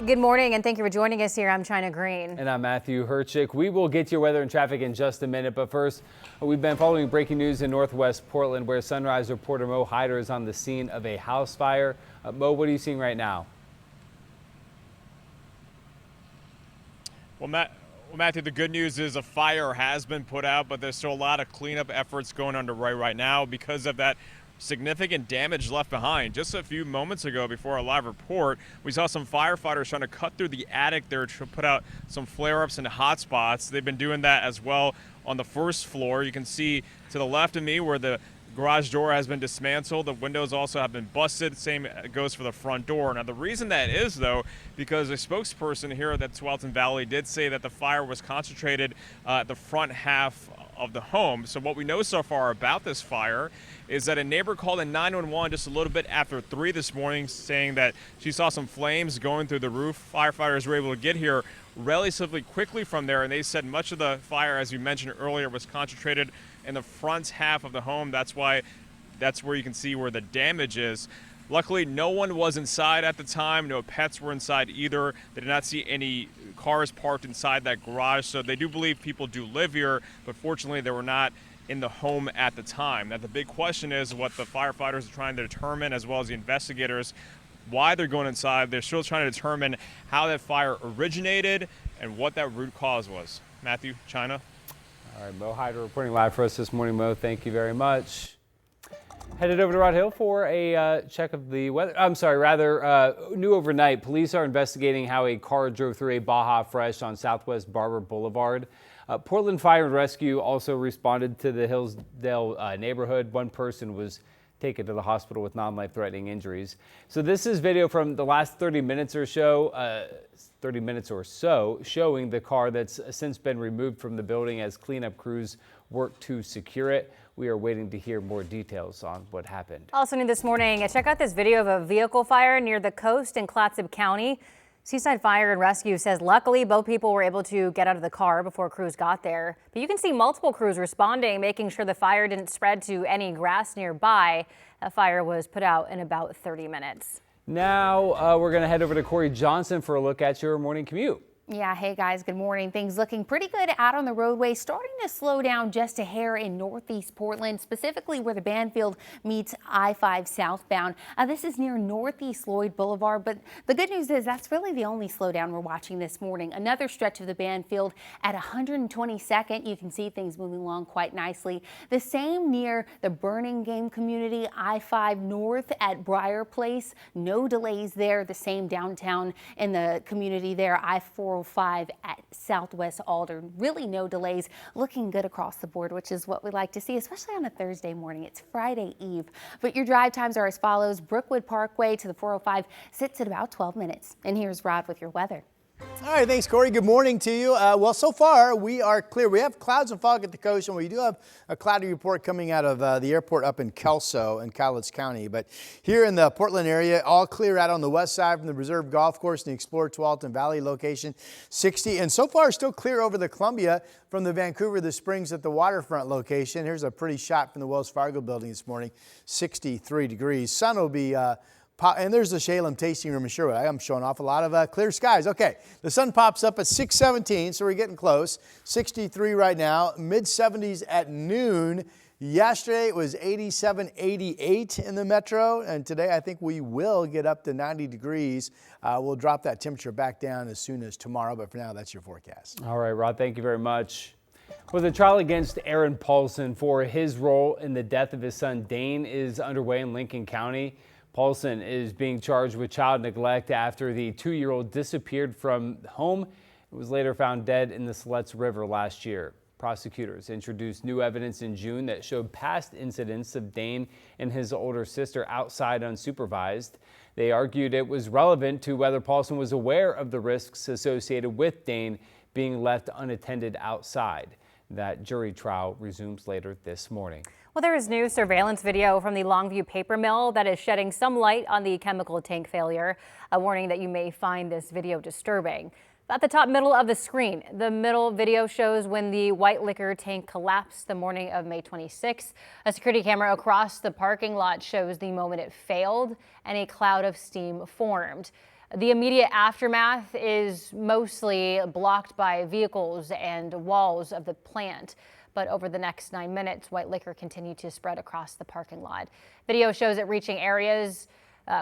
Good morning, and thank you for joining us here. I'm China Green. And I'm Matthew Herchick. We will get to your weather and traffic in just a minute, but first, we've been following breaking news in Northwest Portland, where Sunrise reporter Mo Hyder is on the scene of a house fire. Mo, what are you seeing right now? Well, Matthew, the good news is a fire has been put out, but there's still a lot of cleanup efforts going underway right now because of that significant damage left behind. Just a few moments ago, before our live report, we saw some firefighters trying to cut through the attic there to put out some flare-ups and hot spots. They've been doing that as well on the first floor. You can see to the left of me where the garage door has been dismantled. The windows also have been busted. Same goes for the front door. Now, the reason that is, though, because a spokesperson here at the Tualatin Valley did say that the fire was concentrated at the front half of the home. So what we know so far about this fire is that a neighbor called in 911 just a little bit after 3 this morning, saying that she saw some flames going through the roof. Firefighters were able to get here relatively quickly from there, and they said much of the fire, as you mentioned earlier, was concentrated in the front half of the home. That's where you can see where the damage is. Luckily, no one was inside at the time. No pets were inside either. They did not see any cars parked inside that garage, so they do believe people do live here, but fortunately they were not in the home at the time. Now, the big question is what the firefighters are trying to determine, as well as the investigators, why they're going inside. They're still trying to determine how that fire originated and what that root cause was. Matthew, China. All right, Mo Hyder reporting live for us this morning. Mo, thank you very much. Headed over to Rod Hill for a check of the weather. New overnight. Police are investigating how a car drove through a Baja Fresh on Southwest Barber Boulevard. Portland Fire and Rescue also responded to the Hillsdale neighborhood. One person was taken to the hospital with non-life-threatening injuries. So this is video from the last 30 minutes or so, showing the car that's since been removed from the building as cleanup crews work to secure it. We are waiting to hear more details on what happened. Also new this morning, check out this video of a vehicle fire near the coast in Clatsop County. Seaside Fire and Rescue says luckily both people were able to get out of the car before crews got there. But you can see multiple crews responding, making sure the fire didn't spread to any grass nearby. That fire was put out in about 30 minutes. Now we're going to head over to Corey Johnson for a look at your morning commute. Yeah, hey guys, good morning. Things looking pretty good out on the roadway, starting to slow down just a hair in northeast Portland, specifically where the Banfield meets I-5 southbound. This is near Northeast Lloyd Boulevard, but the good news is that's really the only slowdown we're watching this morning. Another stretch of the Banfield at 122nd. You can see things moving along quite nicely. The same near the Burning Game community, I-5 north at Briar Place. No delays there. The same downtown in the community there, I-405 at Southwest Alder. Really no delays. Looking good across the board, which is what we like to see, especially on a Thursday morning. It's Friday Eve. But your drive times are as follows. Brookwood Parkway to the 405 sits at about 12 minutes. And here's Rod with your weather. All right, thanks, Corey. Good morning to you. Well, so far we are clear. We have clouds and fog at the coast, and we do have a cloudy report coming out of the airport up in Kelso in Cowlitz County. But here in the Portland area, all clear out on the west side from the Reserve Golf Course and the Explorer Tualatin Valley location, 60. And so far, still clear over the Columbia from the Vancouver, the Springs at the waterfront location. Here's a pretty shot from the Wells Fargo building this morning, 63 degrees. Sun will be and there's the Shalem tasting room in Sherwood. I'm showing off a lot of clear skies. Okay, the sun pops up at 6:17, so we're getting close. 63 right now, mid-70s at noon. Yesterday it was 87, 88 in the metro, and today I think we will get up to 90 degrees. We'll drop that temperature back down as soon as tomorrow, but for now that's your forecast. All right, Rod, thank you very much. Well, the trial against Aaron Paulson for his role in the death of his son Dane is underway in Lincoln County. Paulson is being charged with child neglect after the 2-year-old disappeared from home and was later found dead in the Siletz River last year. Prosecutors introduced new evidence in June that showed past incidents of Dane and his older sister outside unsupervised. They argued it was relevant to whether Paulson was aware of the risks associated with Dane being left unattended outside. That jury trial resumes later this morning. Well, there is new surveillance video from the Longview paper mill that is shedding some light on the chemical tank failure. A warning that you may find this video disturbing. At the top middle of the screen, the middle video shows when the white liquor tank collapsed the morning of May 26. A security camera across the parking lot shows the moment it failed and a cloud of steam formed. The immediate aftermath is mostly blocked by vehicles and walls of the plant. But over the next 9 minutes, white liquor continued to spread across the parking lot. Video shows it reaching areas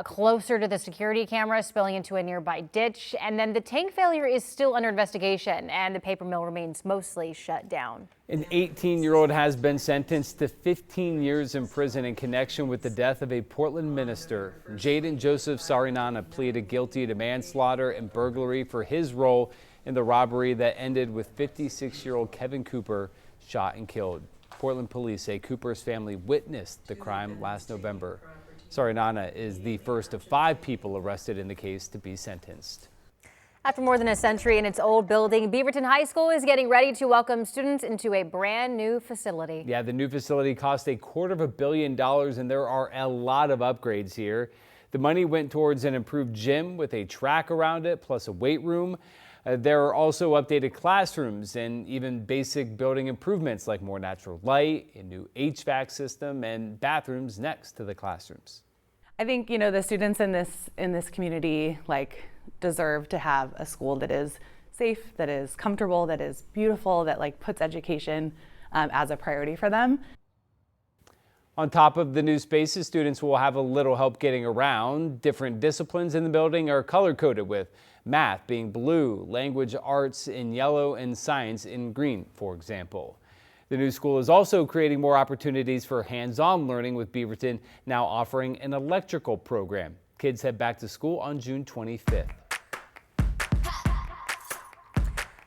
closer to the security camera, spilling into a nearby ditch. And then the tank failure is still under investigation, and the paper mill remains mostly shut down. An 18-year-old has been sentenced to 15 years in prison in connection with the death of a Portland minister. Jaden Joseph Sarinana pleaded guilty to manslaughter and burglary for his role in the robbery that ended with 56-year-old Kevin Cooper shot and killed. Portland police say Cooper's family witnessed the crime last November. Sarinana is the first of 5 people arrested in the case to be sentenced. After more than a century in its old building, Beaverton High School is getting ready to welcome students into a brand new facility. Yeah, the new facility cost $250 million, and there are a lot of upgrades here. The money went towards an improved gym with a track around it, plus a weight room. There are also updated classrooms and even basic building improvements like more natural light, a new HVAC system, and bathrooms next to the classrooms. I think, the students in this community deserve to have a school that is safe, that is comfortable, that is beautiful, that puts education as a priority for them. On top of the new spaces, students will have a little help getting around. Different disciplines in the building are color-coded, with math being blue, language arts in yellow, and science in green, for example. The new school is also creating more opportunities for hands-on learning, with Beaverton now offering an electrical program. Kids head back to school on June 25th.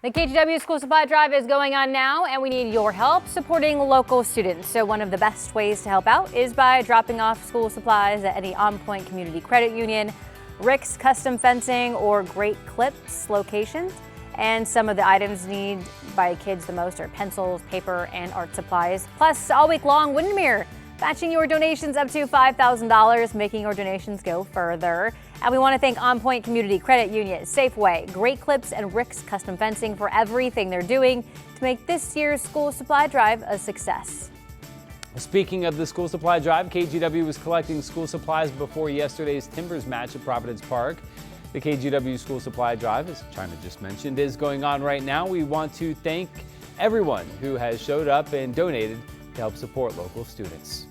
The KGW School Supply Drive is going on now, and we need your help supporting local students. So one of the best ways to help out is by dropping off school supplies at any On Point Community Credit Union, Rick's Custom Fencing, or Great Clips locations. And some of the items needed by kids the most are pencils, paper, and art supplies. Plus, all week long, Windermere matching your donations up to $5,000, making your donations go further. And we want to thank On Point Community Credit Union, Safeway, Great Clips, and Rick's Custom Fencing for everything they're doing to make this year's school supply drive a success. Speaking of the school supply drive, KGW was collecting school supplies before yesterday's Timbers match at Providence Park. The KGW School Supply Drive, as China just mentioned, is going on right now. We want to thank everyone who has showed up and donated to help support local students.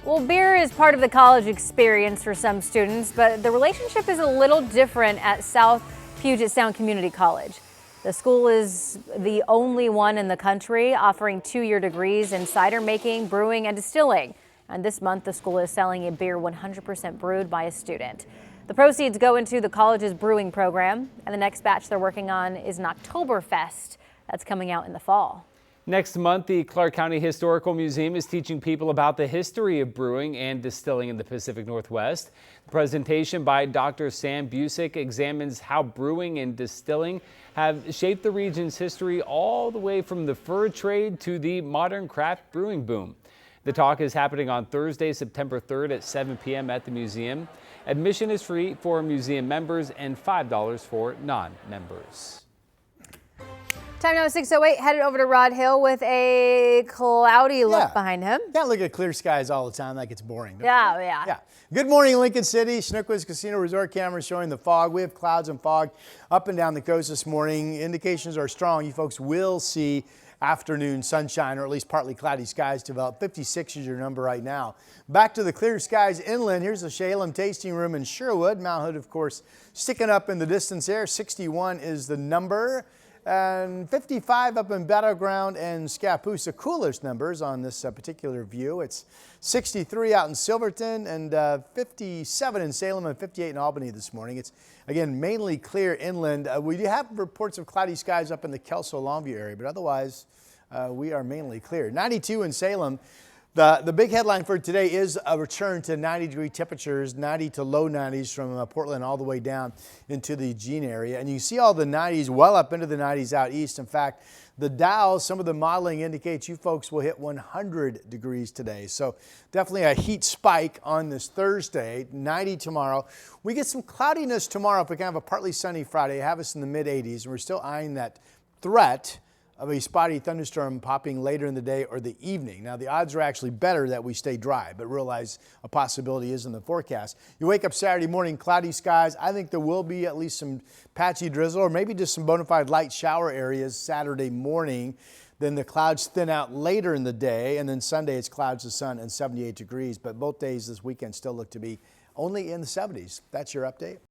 Well, beer is part of the college experience for some students, but the relationship is a little different at South Puget Sound Community College. The school is the only one in the country offering 2-year degrees in cider making, brewing, and distilling. And this month, the school is selling a beer 100% brewed by a student. The proceeds go into the college's brewing program, and the next batch they're working on is an Oktoberfest that's coming out in the fall. Next month, the Clark County Historical Museum is teaching people about the history of brewing and distilling in the Pacific Northwest. The presentation by Dr. Sam Busick examines how brewing and distilling have shaped the region's history all the way from the fur trade to the modern craft brewing boom. The talk is happening on Thursday, September 3rd at 7 p.m. at the museum. Admission is free for museum members and $5 for non-members. Time now 6:08, headed over to Rod Hill with a cloudy look behind him. Can't look at clear skies all the time, like it's boring. Yeah. Good morning, Lincoln City. Schnookwas Casino Resort cameras showing the fog. We have clouds and fog up and down the coast this morning. Indications are strong. You folks will see afternoon sunshine, or at least partly cloudy skies develop. 56 is your number right now. Back to the clear skies inland. Here's the Shalem Tasting Room in Sherwood. Mount Hood, of course, sticking up in the distance there. 61 is the number. And 55 up in Battleground and Scappoose, the coolest numbers on this particular view. It's 63 out in Silverton and 57 in Salem and 58 in Albany this morning. It's, again, mainly clear inland. We do have reports of cloudy skies up in the Kelso-Longview area, but otherwise we are mainly clear. 92 in Salem. The big headline for today is a return to 90-degree temperatures, 90 to low 90s from Portland all the way down into the Eugene area. And you see all the 90s well up into the 90s out east. In fact, the Dow, some of the modeling indicates you folks will hit 100 degrees today. So definitely a heat spike on this Thursday, 90 tomorrow. We get some cloudiness tomorrow if we can have a partly sunny Friday, have us in the mid 80s. And we're still eyeing that threat of a spotty thunderstorm popping later in the day or the evening. Now, the odds are actually better that we stay dry, but realize a possibility is in the forecast. You wake up Saturday morning, cloudy skies. I think there will be at least some patchy drizzle or maybe just some bona fide light shower areas Saturday morning. Then the clouds thin out later in the day, and then Sunday it's clouds to sun and 78 degrees. But both days this weekend still look to be only in the 70s. That's your update.